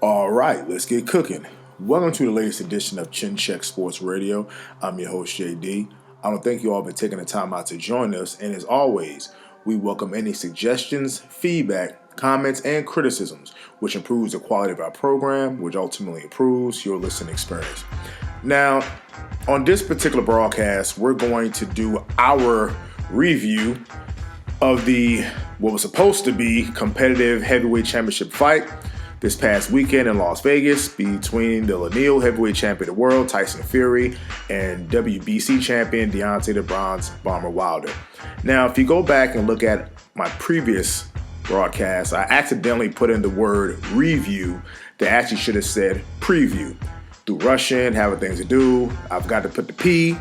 All right, let's get cooking. Welcome to the latest edition of Chin Check Sports Radio. I'm your host, JD. I want to thank you all for taking the time out to join us. And as always, we welcome any suggestions, feedback, comments, and criticisms, which improves the quality of our program, which ultimately improves your listening experience. Now, on this particular broadcast, we're going to do our review of what was supposed to be competitive heavyweight championship fight this past weekend in Las Vegas between the lineal heavyweight champion of the world, Tyson Fury, and WBC champion Deontay the Bronze Bomber Wilder. Now, if you go back and look at my previous broadcast, I accidentally put in the word review that actually should have said preview. Through Russian, having things to do, I've got to put the P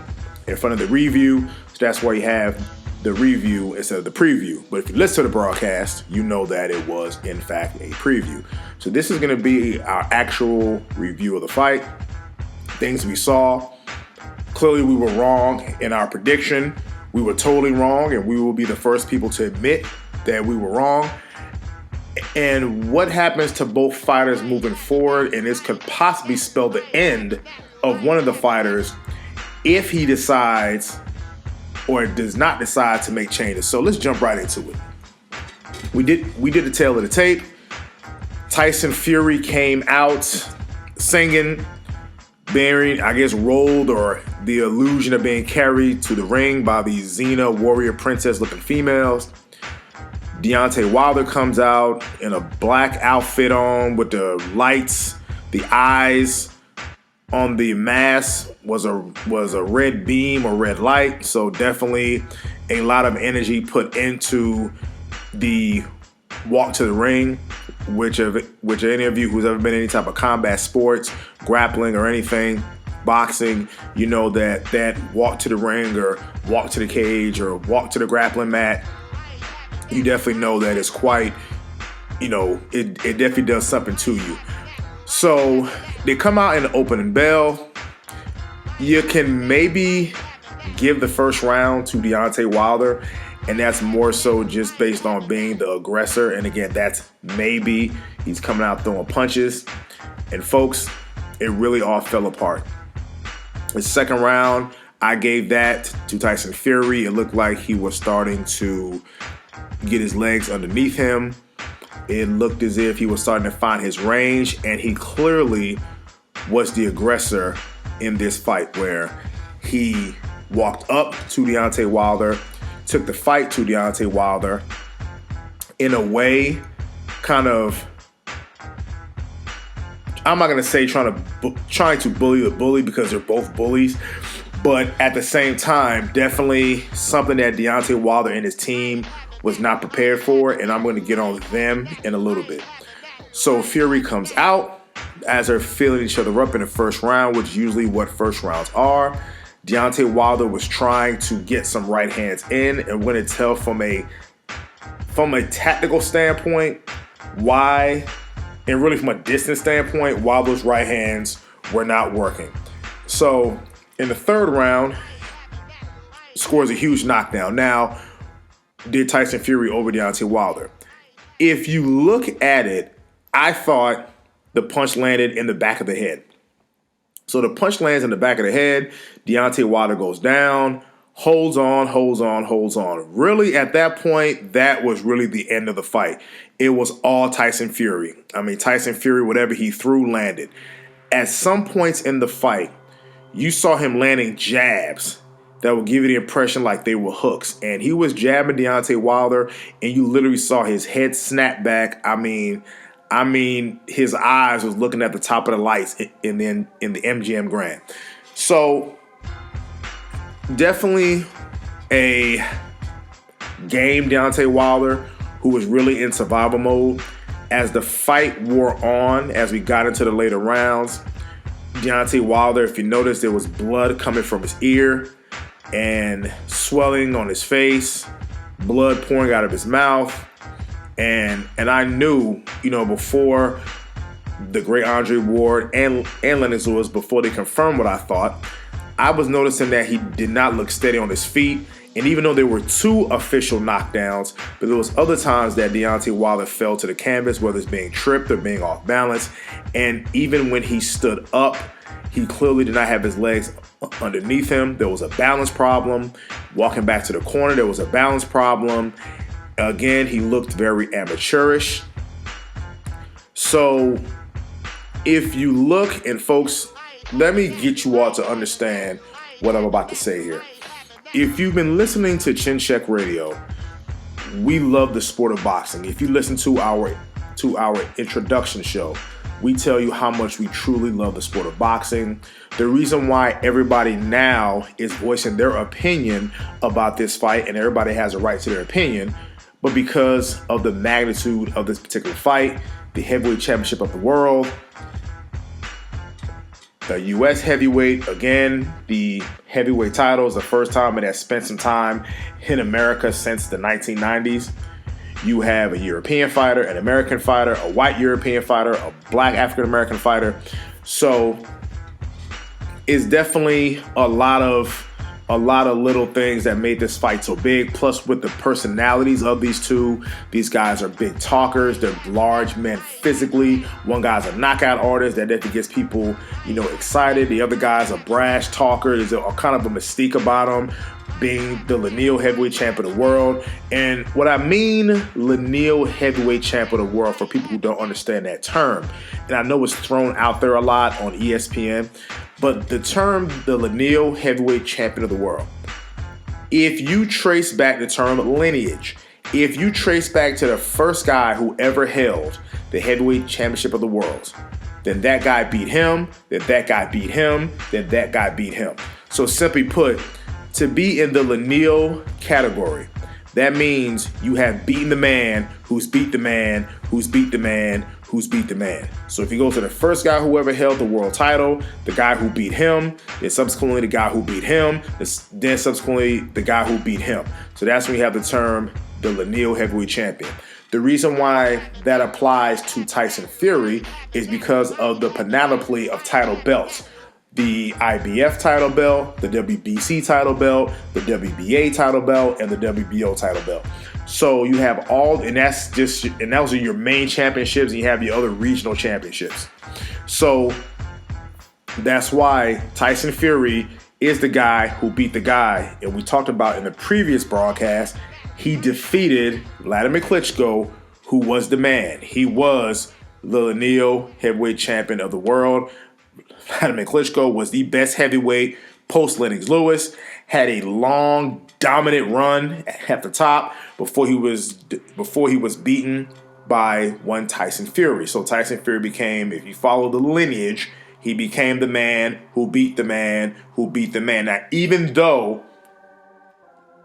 in front of the review, so that's why you have the review instead of the preview. But if you listen to the broadcast, you know that it was, in fact, a preview. So this is going to be our actual review of the fight, things we saw. Clearly, we were wrong in our prediction. We were totally wrong, and we will be the first people to admit that we were wrong. And what happens to both fighters moving forward, and this could possibly spell the end of one of the fighters if he decides or does not decide to make changes. So let's jump right into it. We did the tail of the tape. Tyson Fury came out singing, bearing, I guess, rolled or the illusion of being carried to the ring by these Xena warrior princess looking females. Deontay Wilder comes out in a black outfit on with the lights, the eyes on the mask was a red beam or red light, so definitely a lot of energy put into the walk to the ring, which any of you who's ever been in any type of combat sports, grappling or anything, boxing, you know that walk to the ring or walk to the cage or walk to the grappling mat, you definitely know that it's quite, it definitely does something to you. So they come out in the opening bell. You can maybe give the first round to Deontay Wilder, and that's more so just based on being the aggressor. And again, that's maybe. He's coming out throwing punches. And folks, it really all fell apart. The second round, I gave that to Tyson Fury. It looked like he was starting to get his legs underneath him. It looked as if he was starting to find his range, and he clearly was the aggressor in this fight, where he walked up to Deontay Wilder, took the fight to Deontay Wilder in a way, kind of, I'm not going to say trying to bully the bully, because they're both bullies, but at the same time, definitely something that Deontay Wilder and his team was not prepared for, and I'm going to get on them in a little bit. So Fury comes out as they're filling each other up in the first round, which is usually what first rounds are. Deontay Wilder was trying to get some right hands in, and when it's tell from a tactical standpoint why, and really from a distance standpoint, why those right hands were not working. So in the third round, scores a huge knockdown. Now, did Tyson Fury over Deontay Wilder? If you look at it, I thought the punch landed in the back of the head. So the punch lands in the back of the head. Deontay Wilder goes down, holds on. Really, at that point, that was really the end of the fight. It was all Tyson Fury. I mean, Tyson Fury, whatever he threw, landed. At some points in the fight, you saw him landing jabs that would give you the impression like they were hooks. And he was jabbing Deontay Wilder, and you literally saw his head snap back. I mean, his eyes was looking at the top of the lights in the MGM Grand. So definitely a game Deontay Wilder, who was really in survival mode. As the fight wore on, as we got into the later rounds, Deontay Wilder, if you notice, there was blood coming from his ear and swelling on his face, blood pouring out of his mouth. And I knew, before the great Andre Ward and Lennox Lewis, before they confirmed what I thought, I was noticing that he did not look steady on his feet, And even though there were 2 official knockdowns, but there was other times that Deontay Wilder fell to the canvas, whether it's being tripped or being off balance. And even when he stood up, he clearly did not have his legs underneath him. There was a balance problem. Walking back to the corner, there was a balance problem. Again, he looked very amateurish. So if you look, and folks, let me get you all to understand what I'm about to say here. If you've been listening to Chin Check Radio, we love the sport of boxing. If you listen to our introduction show, we tell you how much we truly love the sport of boxing. The reason why everybody now is voicing their opinion about this fight, and everybody has a right to their opinion, but because of the magnitude of this particular fight, the heavyweight championship of the world, the U.S. heavyweight, again, the heavyweight title is the first time it has spent some time in America since the 1990s. You have a European fighter, an American fighter, a white European fighter, a black African-American fighter. So it's definitely a lot of little things that made this fight so big. Plus, with the personalities of these two, these guys are big talkers. They're large men physically. One guy's a knockout artist that definitely gets people, excited. The other guy's a brash talker. There's a kind of a mystique about him, being the lineal heavyweight champ of the world. And what I mean, lineal heavyweight champ of the world, for people who don't understand that term, and I know it's thrown out there a lot on ESPN, but the term, the lineal heavyweight champion of the world, if you trace back the term lineage, if you trace back to the first guy who ever held the heavyweight championship of the world, then that guy beat him, then that guy beat him, then that guy beat him. So simply put, to be in the lineal category, that means you have beaten the man who's beat the man who's beat the man who's beat the man. So if you go to the first guy who ever held the world title, the guy who beat him, then subsequently the guy who beat him, then subsequently the guy who beat him. So that's when you have the term the lineal heavyweight champion. The reason why that applies to Tyson Fury is because of the panoply of title belts. The IBF title belt, the WBC title belt, the WBA title belt, and the WBO title belt. So you have all, and those are your main championships, and you have your other regional championships. So that's why Tyson Fury is the guy who beat the guy. And we talked about in the previous broadcast, he defeated Vladimir Klitschko, who was the man. He was the lineal heavyweight champion of the world. Vladimir Klitschko was the best heavyweight post Lennox Lewis, had a long, dominant run at the top before he was beaten by one Tyson Fury. So Tyson Fury became, if you follow the lineage, he became the man who beat the man who beat the man. Now, even though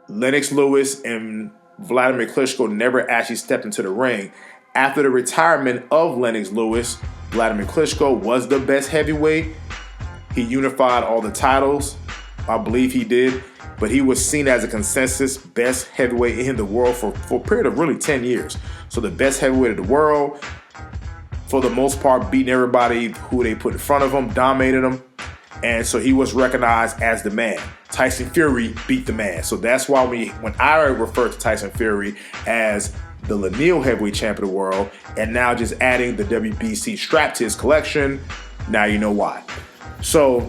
Lennox Lewis and Vladimir Klitschko never actually stepped into the ring, after the retirement of Lennox Lewis, Vladimir Klitschko was the best heavyweight. He unified all the titles. I believe he did. But he was seen as a consensus best heavyweight in the world for a period of really 10 years. So the best heavyweight of the world, for the most part, beating everybody who they put in front of him, dominated him. And so he was recognized as the man. Tyson Fury beat the man. So that's why when I refer to Tyson Fury as the lineal heavyweight champion of the world, and now just adding the WBC strap to his collection, now you know why. So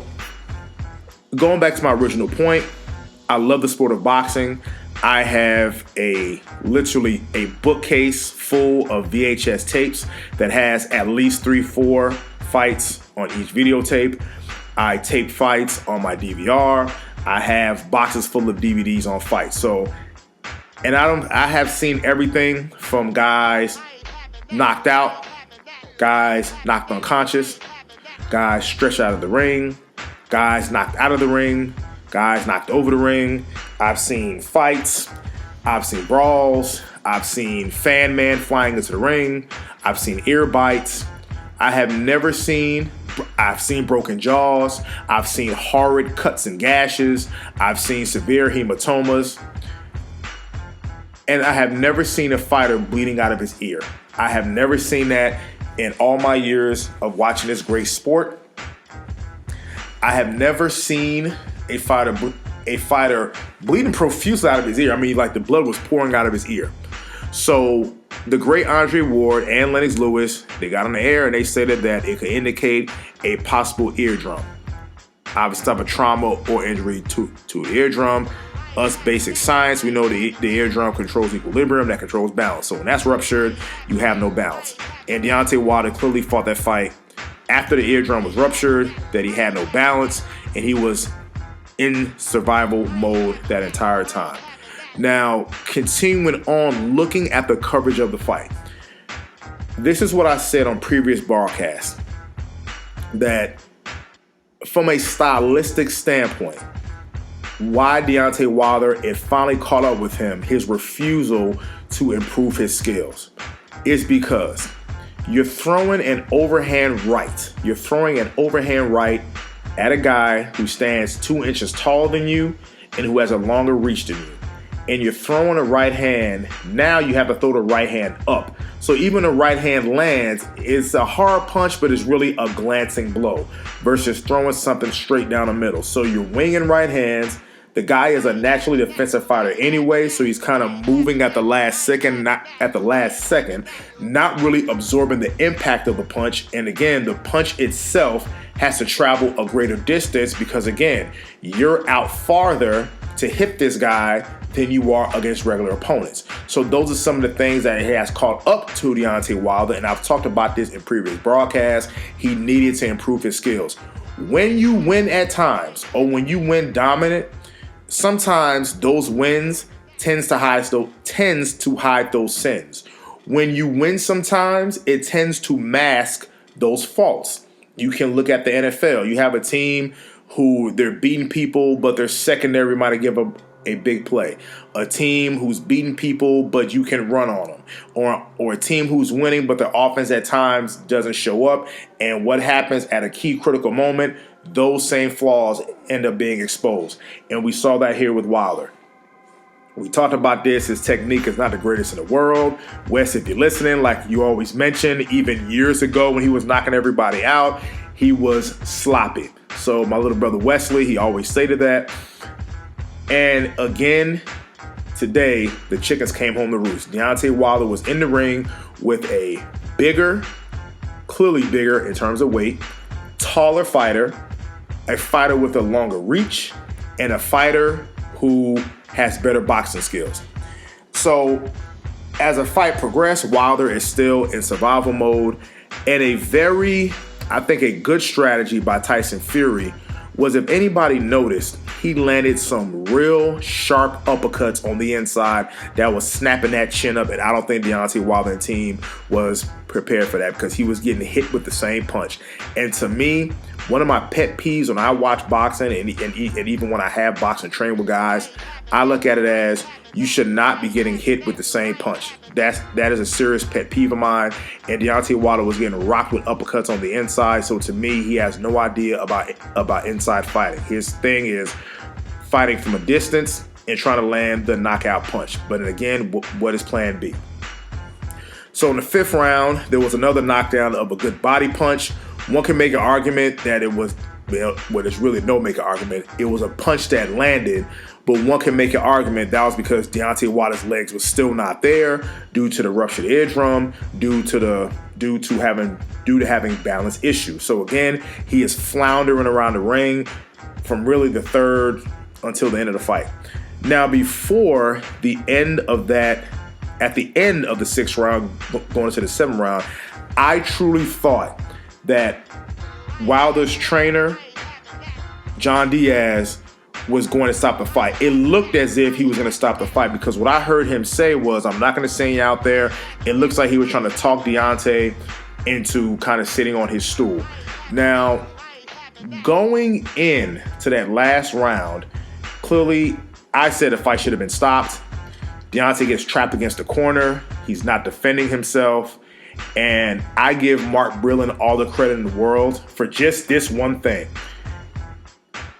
going back to my original point, I love the sport of boxing. I have literally a bookcase full of VHS tapes that has at least 3-4 fights on each videotape. I tape fights on my DVR. I have boxes full of DVDs on fights. So, and I have seen everything from guys knocked out, guys knocked unconscious, guys stretched out of the ring, guys knocked out of the ring, guys knocked over the ring. I've seen fights. I've seen brawls. I've seen fan man flying into the ring. I've seen ear bites. I've seen broken jaws. I've seen horrid cuts and gashes. I've seen severe hematomas. And I have never seen a fighter bleeding out of his ear. I have never seen that in all my years of watching this great sport. I have never seen a fighter a fighter bleeding profusely out of his ear. I mean, like the blood was pouring out of his ear. So the great Andre Ward and Lennox Lewis, they got on the air and they stated that it could indicate a possible eardrum. Obviously, type of trauma or injury to the eardrum. Us basic science, we know the eardrum controls equilibrium, that controls balance. So when that's ruptured, you have no balance. And Deontay Wilder clearly fought that fight after the eardrum was ruptured, that he had no balance, and he was in survival mode that entire time. Now, continuing on, looking at the coverage of the fight. This is what I said on previous broadcasts, that from a stylistic standpoint, why Deontay Wilder, it finally caught up with him, his refusal to improve his skills, is because you're throwing an overhand right. You're throwing an overhand right at a guy who stands 2 inches taller than you and who has a longer reach than you. And you're throwing a right hand. Now you have to throw the right hand up. So even the right hand lands, it's a hard punch, but it's really a glancing blow versus throwing something straight down the middle. So you're winging right hands. The guy is a naturally defensive fighter anyway, so he's kind of moving at the last second, not really absorbing the impact of the punch. And again, the punch itself has to travel a greater distance because, again, you're out farther to hit this guy than you are against regular opponents. So those are some of the things that has caught up to Deontay Wilder, and I've talked about this in previous broadcasts. He needed to improve his skills. When you win at times, or when you win dominant, sometimes those wins tends to hide those sins. When you win sometimes, it tends to mask those faults. You can look at the NFL. You have a team who they're beating people, but their secondary might have given a big play. A team who's beating people, but you can run on them. Or a team who's winning, but their offense at times doesn't show up. And what happens at a key critical moment, those same flaws end up being exposed. And we saw that here with Wilder. We talked about this. His technique is not the greatest in the world. Wes, if you're listening, like you always mentioned, even years ago when he was knocking everybody out, he was sloppy. So my little brother Wesley, he always stated that. And again, today, the chickens came home to roost. Deontay Wilder was in the ring with a clearly bigger in terms of weight, taller fighter, a fighter with a longer reach, and a fighter who has better boxing skills. So as the fight progressed, Wilder is still in survival mode, and I think a good strategy by Tyson Fury was, if anybody noticed, he landed some real sharp uppercuts on the inside that was snapping that chin up, and I don't think Deontay Wilder and team was prepared for that because he was getting hit with the same punch. And to me, one of my pet peeves when I watch boxing and even when I have boxing training with guys, I look at it as you should not be getting hit with the same punch. That is a serious pet peeve of mine. And Deontay Wilder was getting rocked with uppercuts on the inside. So to me, he has no idea about inside fighting. His thing is fighting from a distance and trying to land the knockout punch. But again, what is plan B? So in the 5th round, there was another knockdown of a good body punch. One can make an argument that it was, there's really no make an argument. It was a punch that landed, but one can make an argument that was because Deontay Wilder's legs were still not there due to the ruptured eardrum, due to having balance issues. So again, he is floundering around the ring from really the 3rd until the end of the fight. Now, before the end of that, at the end of the 6th round, going into the 7th round, I truly thought that Wilder's trainer, John Diaz, was going to stop the fight. It looked as if he was going to stop the fight because what I heard him say was, I'm not going to send you out there. It looks like he was trying to talk Deontay into kind of sitting on his stool. Now, going in to that last round, clearly I said the fight should have been stopped. Deontay gets trapped against the corner. He's not defending himself. And I give Mark Brillen all the credit in the world for just this one thing.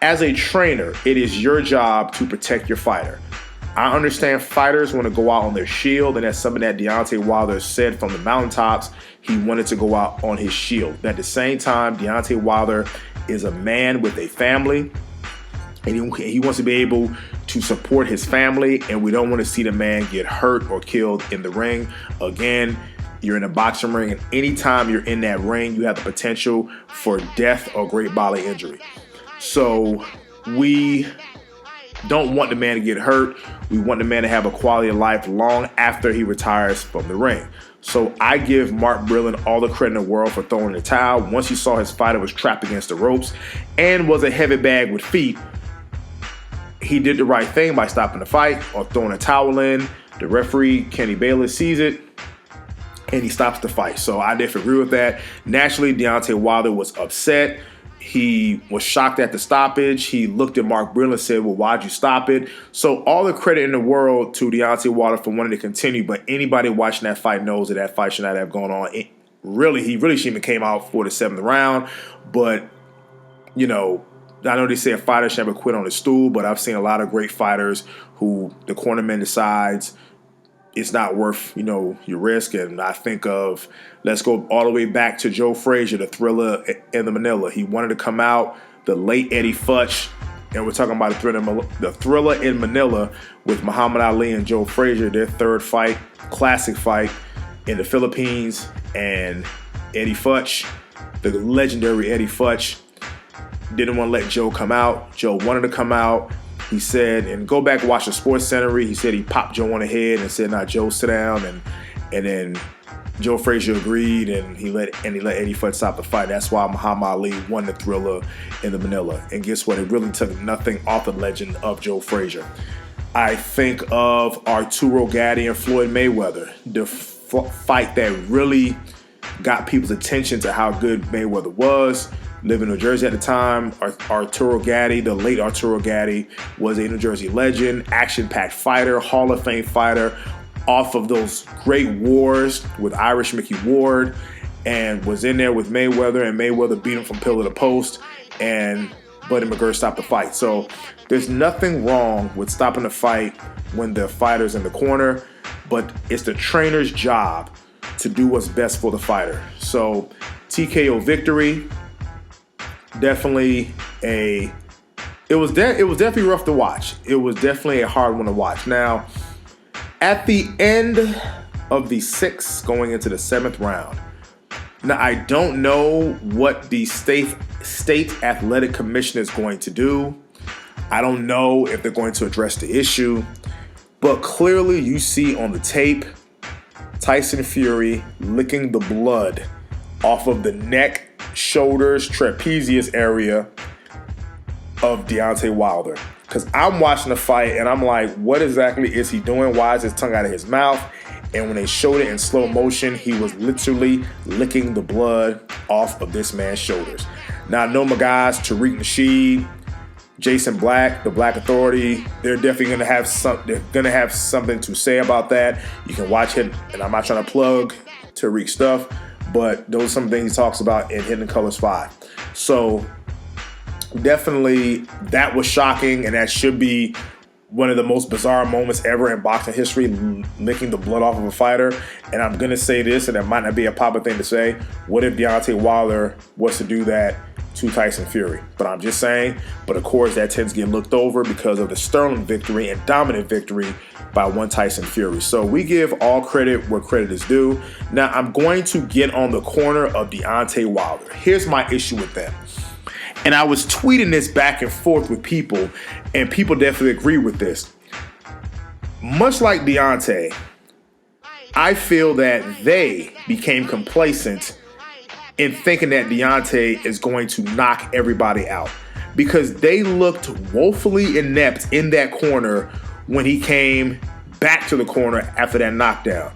As a trainer, it is your job to protect your fighter. I understand fighters want to go out on their shield, and that's something that Deontay Wilder said from the mountaintops. He wanted to go out on his shield. But at the same time, Deontay Wilder is a man with a family. And he wants to be able to support his family, and we don't want to see the man get hurt or killed in the ring. Again, you're in a boxing ring, and anytime you're in that ring, you have the potential for death or great bodily injury. So we don't want the man to get hurt. We want the man to have a quality of life long after he retires from the ring. So I give Mark Breland all the credit in the world for throwing the towel. Once he saw his fighter was trapped against the ropes and was a heavy bag with feet, he did the right thing by stopping the fight or throwing a towel in. The referee, Kenny Bayless, sees it, and he stops the fight. So I definitely agree with that. Naturally, Deontay Wilder was upset. He was shocked at the stoppage. He looked at Mark Breland and said, well, why'd you stop it? So all the credit in the world to Deontay Wilder for wanting to continue, but anybody watching that fight knows that fight should not have gone on. He really shouldn't have came out for the 7th round. But, I know they say a fighter should never quit on his stool, but I've seen a lot of great fighters who the cornerman decides it's not worth, your risk. And I think of, let's go all the way back to Joe Frazier, the Thriller in the Manila. He wanted to come out, the late Eddie Futch, and we're talking about the Thriller in Manila with Muhammad Ali and Joe Frazier, their third fight, classic fight in the Philippines. And Eddie Futch, the legendary Eddie Futch, didn't want to let Joe come out. Joe wanted to come out. He said, and go back and watch the Sports Center. He said he popped Joe on the head and said, "Nah, Joe, sit down." And then Joe Frazier agreed, and he let Eddie Futch stop the fight. That's why Muhammad Ali won the Thriller in the Manila. And guess what? It really took nothing off the legend of Joe Frazier. I think of Arturo Gatti and Floyd Mayweather, the fight that really got people's attention to how good Mayweather was. Living in New Jersey at the time, Arturo Gatti, the late Arturo Gatti, was a New Jersey legend, action-packed fighter, Hall of Fame fighter, off of those great wars with Irish Mickey Ward, and was in there with Mayweather, and Mayweather beat him from pillar to post, and Buddy McGirt stopped the fight. So there's nothing wrong with stopping the fight when the fighter's in the corner, but it's the trainer's job to do what's best for the fighter. So TKO victory. Definitely it was definitely rough to watch. It was definitely a hard one to watch. Now, at the end of the 6th, going into the 7th round, now I don't know what the state athletic commission is going to do. I don't know if they're going to address the issue, but clearly you see on the tape Tyson Fury licking the blood off of the neck, shoulders, trapezius area of Deontay Wilder. Because I'm watching the fight and I'm like, what exactly is he doing? Why is his tongue out of his mouth? And when they showed it in slow motion, he was literally licking the blood off of this man's shoulders. Now, I know my guys, Tariq Nasheed, Jason Black, the Black Authority, they're definitely going to have something to say about that. You can watch it, and I'm not trying to plug Tariq stuff, but those are some things he talks about in Hidden Colors 5. So definitely that was shocking, and that should be one of the most bizarre moments ever in boxing history, licking the blood off of a fighter. And I'm going to say this, and it might not be a popular thing to say. What if Deontay Wilder was to do that to Tyson Fury? But I'm just saying. But of course, that tends to get looked over because of the sterling victory and dominant victory by one Tyson Fury. So we give all credit where credit is due. Now, I'm going to get on the corner of Deontay Wilder. Here's my issue with that. And I was tweeting this back and forth with people, and people definitely agree with this. Much like Deontay, I feel that they became complacent in thinking that Deontay is going to knock everybody out, because they looked woefully inept in that corner when he came back to the corner after that knockdown.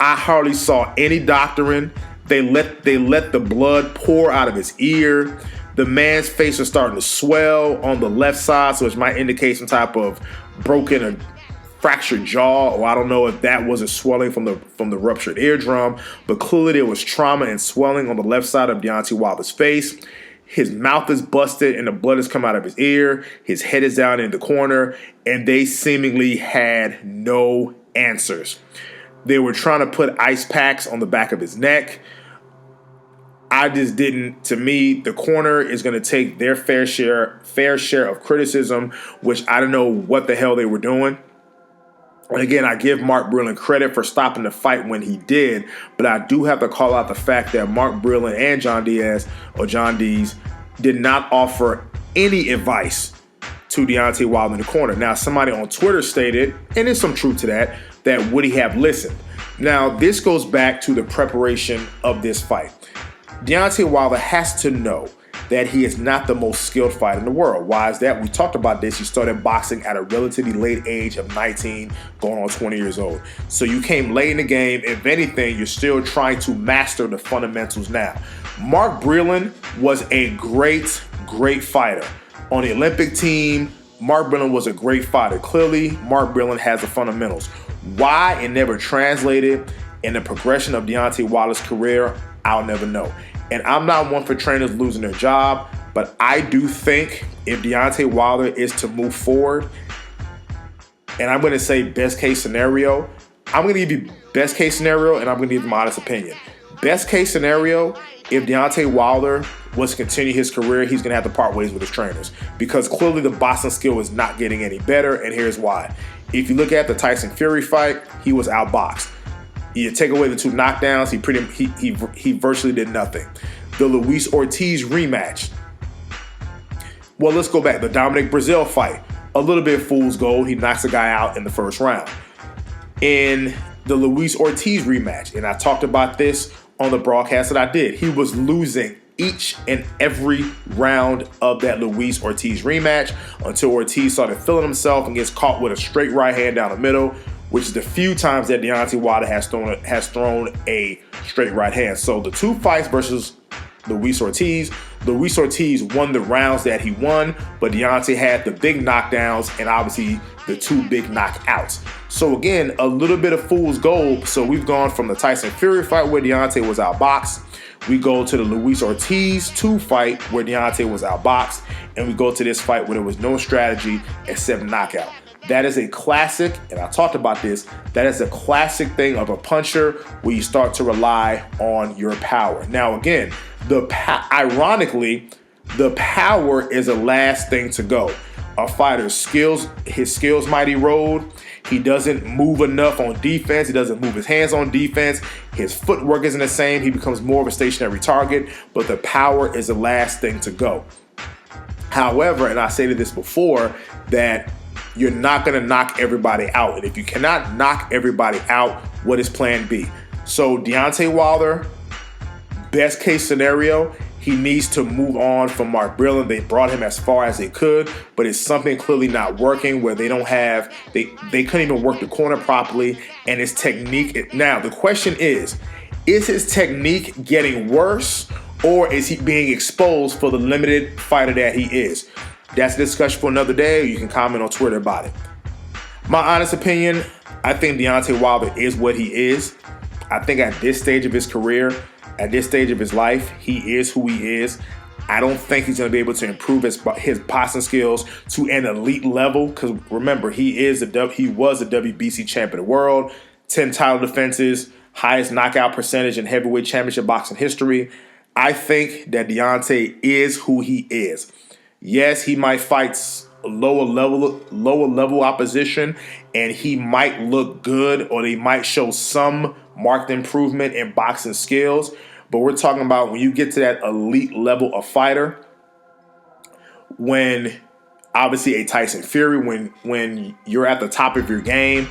I hardly saw any doctoring. They let the blood pour out of his ear. The man's face was starting to swell on the left side, so it might indicate some type of broken or fractured jaw, or I don't know if that was a swelling from the ruptured eardrum, but clearly there was trauma and swelling on the left side of Deontay Wilder's face. His mouth is busted and the blood has come out of his ear. His head is down in the corner, and they seemingly had no answers. They were trying to put ice packs on the back of his neck. I just didn't. To me, the corner is going to take their fair share of criticism, which I don't know what the hell they were doing. And again, I give Mark Breland credit for stopping the fight when he did, but I do have to call out the fact that Mark Breland and John Dees did not offer any advice to Deontay Wilder in the corner. Now, somebody on Twitter stated, and there's some truth to that would he have listened? Now, this goes back to the preparation of this fight. Deontay Wilder has to know that he is not the most skilled fighter in the world. Why is that? We talked about this. He started boxing at a relatively late age of 19, going on 20 years old. So you came late in the game. If anything, you're still trying to master the fundamentals now. Mark Breland was a great fighter. On the Olympic team, Mark Breland was a great fighter. Clearly, Mark Breland has the fundamentals. Why it never translated in the progression of Deontay Wilder's career, I'll never know. And I'm not one for trainers losing their job, but I do think if Deontay Wilder is to move forward, and I'm going to say best case scenario, I'm going to give you best case scenario, and I'm going to give you my honest opinion. Best case scenario, if Deontay Wilder was to continue his career, he's going to have to part ways with his trainers because clearly the boxing skill is not getting any better, and here's why. If you look at the Tyson Fury fight, he was outboxed. You take away the two knockdowns, he virtually did nothing. The Luis Ortiz rematch. Well, let's go back. The Dominic Breazeale fight. A little bit fool's gold. He knocks a guy out in the first round. In the Luis Ortiz rematch, and I talked about this on the broadcast that I did, he was losing each and every round of that Luis Ortiz rematch until Ortiz started feeling himself and gets caught with a straight right hand down the middle, which is the few times that Deontay Wilder has thrown a straight right hand. So the two fights versus Luis Ortiz won the rounds that he won, but Deontay had the big knockdowns and obviously the two big knockouts. So again, a little bit of fool's gold. So we've gone from the Tyson Fury fight where Deontay was outboxed. We go to the Luis Ortiz 2 fight where Deontay was outboxed. And we go to this fight where there was no strategy except knockout. That is a classic, and I talked about this, that is a classic thing of a puncher where you start to rely on your power. Now again, ironically, the power is the last thing to go. A fighter's skills, his skills might erode. He doesn't move enough on defense. He doesn't move his hands on defense. His footwork isn't the same. He becomes more of a stationary target, but the power is the last thing to go. However, and I stated this before, that you're not going to knock everybody out. And if you cannot knock everybody out, what is plan B? So Deontay Wilder, best case scenario, he needs to move on from Mark Breland. They brought him as far as they could, but it's something clearly not working where they couldn't even work the corner properly, and his technique. Now, the question is his technique getting worse, or is he being exposed for the limited fighter that he is? That's a discussion for another day. You can comment on Twitter about it. My honest opinion, I think Deontay Wilder is what he is. I think at this stage of his career, at this stage of his life, he is who he is. I don't think he's going to be able to improve his boxing skills to an elite level because remember, he was a WBC champion of the world, 10 title defenses, highest knockout percentage in heavyweight championship boxing history. I think that Deontay is who he is. Yes, he might fight lower level opposition, and he might look good, or they might show some marked improvement in boxing skills. But we're talking about when you get to that elite level of fighter, when obviously a Tyson Fury, when you're at the top of your game,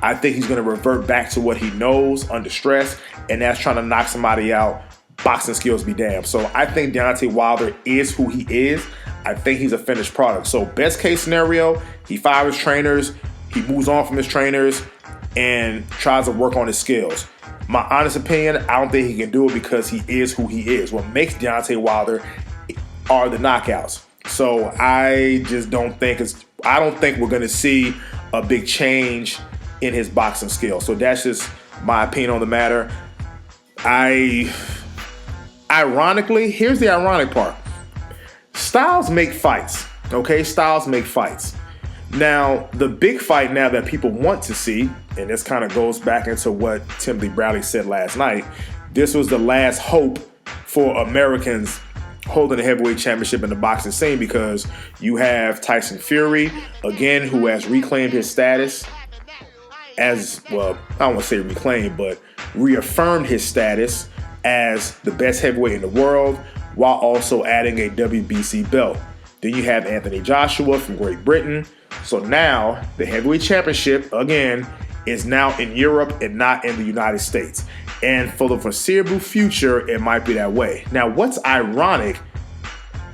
I think he's going to revert back to what he knows under stress, and that's trying to knock somebody out. Boxing skills be damned. So I think Deontay Wilder is who he is. I think he's a finished product. So best case scenario, he fires trainers, he moves on from his trainers, and tries to work on his skills. My honest opinion, I don't think he can do it because he is who he is. What makes Deontay Wilder are the knockouts. So I just don't think we're going to see a big change in his boxing skills. So that's just my opinion on the matter. Ironically, here's the ironic part. Styles make fights, okay? Styles make fights. Now, the big fight now that people want to see, and this kind of goes back into what Timothy Bradley said last night, this was the last hope for Americans holding the heavyweight championship in the boxing scene, because you have Tyson Fury, again, who has reclaimed his status as, well, I don't want to say reclaimed, but reaffirmed his status as the best heavyweight in the world, while also adding a WBC belt. Then you have Anthony Joshua from Great Britain. So now the heavyweight championship, again, is now in Europe and not in the United States. And for the foreseeable future, it might be that way. Now, what's ironic,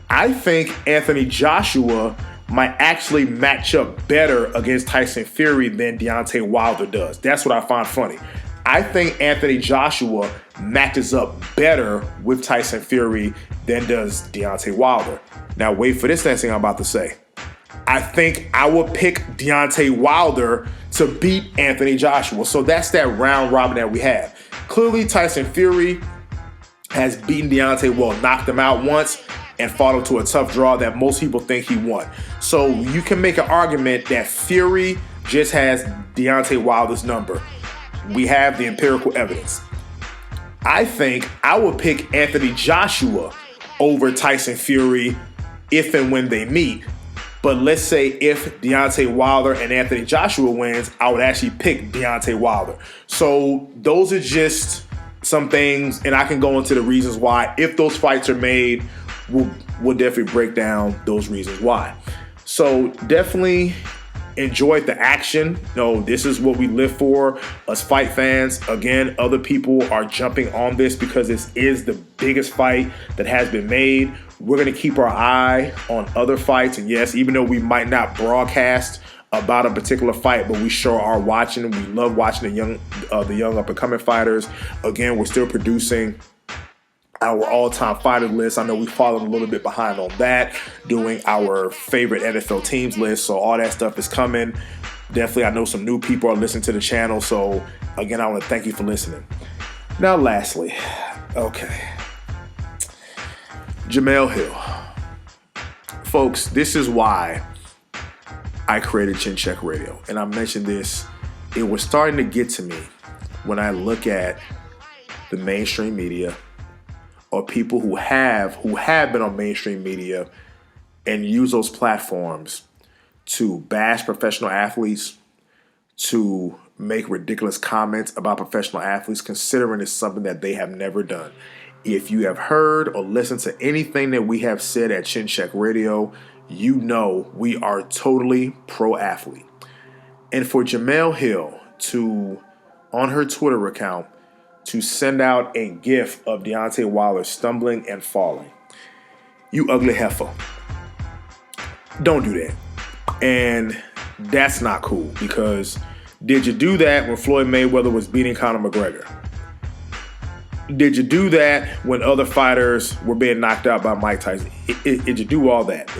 I think Anthony Joshua might actually match up better against Tyson Fury than Deontay Wilder does. That's what I find funny. I think Anthony Joshua matches up better with Tyson Fury than does Deontay Wilder. Now, wait for this next thing I'm about to say. I think I will pick Deontay Wilder to beat Anthony Joshua. So that's that round robin that we have. Clearly, Tyson Fury has beaten Deontay, well, knocked him out once and fought him to a tough draw that most people think he won. So you can make an argument that Fury just has Deontay Wilder's number. We have the empirical evidence. I think I would pick Anthony Joshua over Tyson Fury if and when they meet. But let's say if Deontay Wilder and Anthony Joshua wins, I would actually pick Deontay Wilder. So those are just some things, and I can go into the reasons why. If those fights are made, we'll definitely break down those reasons why. So definitely enjoyed the action. No, this is what we live for, us fight fans. Again, other people are jumping on this because this is the biggest fight that has been made. We're going to keep our eye on other fights. And yes, even though we might not broadcast about a particular fight, but we sure are watching. We love watching the young up-and-coming fighters. Again, we're still producing our all-time fighter list. I know we followed a little bit behind on that, doing our favorite NFL teams list. So all that stuff is coming. Definitely, I know some new people are listening to the channel. So again, I want to thank you for listening. Now, lastly, okay, Jamel Hill. Folks, this is why I created Chin Check Radio. And I mentioned this. It was starting to get to me when I look at the mainstream media, or people who have been on mainstream media and use those platforms to bash professional athletes, to make ridiculous comments about professional athletes, considering it's something that they have never done. If you have heard or listened to anything that we have said at Chin Check Radio, you know we are totally pro-athlete. And for Jamel Hill to, on her Twitter account, to send out a gif of Deontay Wilder stumbling and falling, you ugly heifer. Don't do that. And that's not cool, because did you do that when Floyd Mayweather was beating Conor McGregor? Did you do that when other fighters were being knocked out by Mike Tyson? Did you do all that?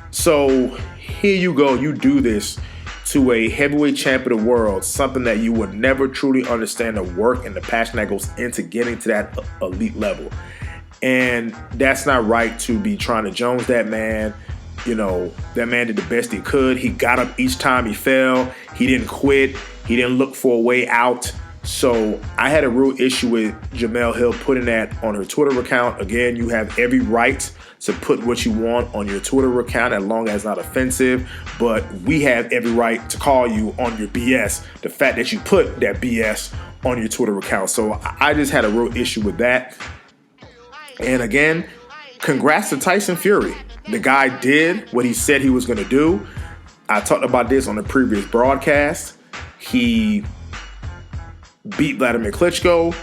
So here you go. You do this to a heavyweight champion of the world, something that you would never truly understand the work and the passion that goes into getting to that elite level. And that's not right to be trying to Jones that man. You know, that man did the best he could. He got up each time he fell. He didn't quit. He didn't look for a way out. So I had a real issue with Jamel Hill putting that on her Twitter account. Again, you have every right to put what you want on your Twitter account as long as it's not offensive. But we have every right to call you on your BS, the fact that you put that BS on your Twitter account. So I just had a real issue with that. And again, congrats to Tyson Fury. The guy did what he said he was going to do. I talked about this on the previous broadcast. He beat Vladimir Klitschko,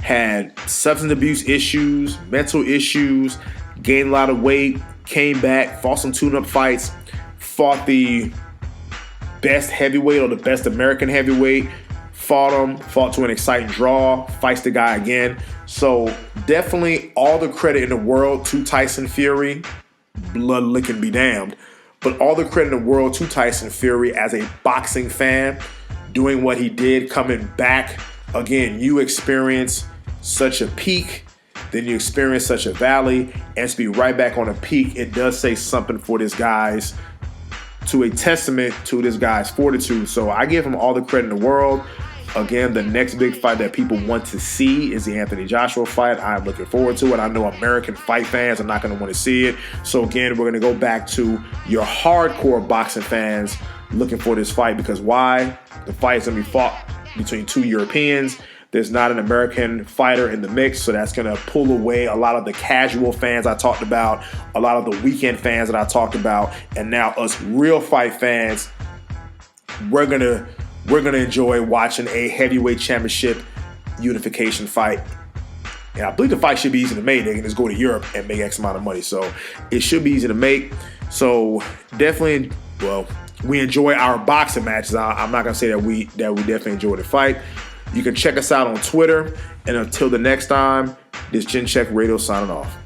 had substance abuse issues, mental issues, gained a lot of weight, came back, fought some tune-up fights, fought the best heavyweight or the best American heavyweight, fought to an exciting draw, fights the guy again. So definitely all the credit in the world to Tyson Fury. Blood licking be damned. But all the credit in the world to Tyson Fury as a boxing fan, doing what he did, coming back. Again, you experience such a peak, then you experience such a valley, and to be right back on a peak, it does say something for this guy's, to a testament to this guy's fortitude. So I give him all the credit in the world. Again, the next big fight that people want to see is the Anthony Joshua fight. I'm looking forward to it. I know American fight fans are not going to want to see it. So again, we're going to go back to your hardcore boxing fans looking for this fight, because why? The fight is going to be fought between two Europeans. There's not an American fighter in the mix, so that's going to pull away a lot of the casual fans I talked about, a lot of the weekend fans that I talked about, and now us real fight fans, we're gonna enjoy watching a heavyweight championship unification fight. And I believe the fight should be easy to make. They can just go to Europe and make X amount of money, so it should be easy to make. So definitely, well, we enjoy our boxing matches. I'm not gonna say that we definitely enjoy the fight. You can check us out on Twitter. And until the next time, this Chin Check Radio signing off.